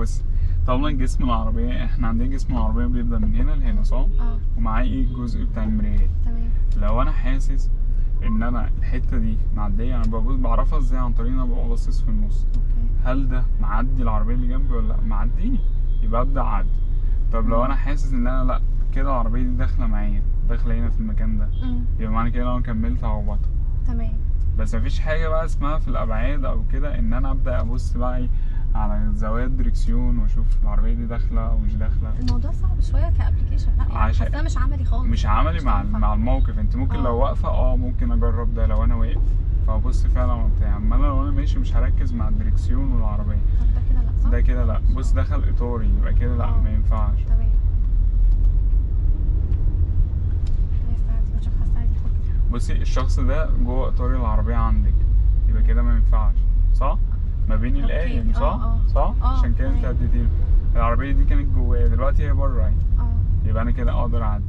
بص، طبعا جسم العربيه احنا عندنا جسم العربيه بيبدا من هنا لهنا صح؟ ومعاه ايه الجزء بتاع المرايات. تمام. لو انا حاسس ان انا الحته دي معديه، يعني بعرفها ازاي؟ عن طريق ان انا ببقى باصص في النص. اوكي. هل ده معدي العربيه اللي جنبي ولا لا؟ معديني، يبقى ابدا اعدي. طب لو انا حاسس ان انا لا، كده العربيه دي داخله معايا، داخله هنا في المكان ده، يبقى معنى كده لو انا كملت هخبطها. تمام. بس مفيش حاجه بقى اسمها في الابعاد او كده ان انا ابدا ابص بقى إيه على زوايا الدركسيون واشوف العربيه دي داخله او مش داخله. الموضوع صعب شويه كابلكيشن، لا يعني حاساه مش عملي خالص. مش عملي مع هينفع. مع الموقف. انت ممكن لو واقفه ممكن اجرب ده لو انا واقف فابص فعلا على بتاع. اما انا لو انا ماشي مش هركز مع الدركسيون والعربيه. طب ده كده لا صح؟ ده كده لا. بص دخل اطاري يبقى كده لا، ما ينفعش. تمام. بصي الشخص ده جوه اطار العربيه عندك، يبقى كده ما ينفعش صح؟ ما بين القايم صح؟ صح؟ عشان كده انت اديتيله. العربيه دي كانت جواه، دلوقتي هي بره اهي. يبقى انا كده اقدر اعدي.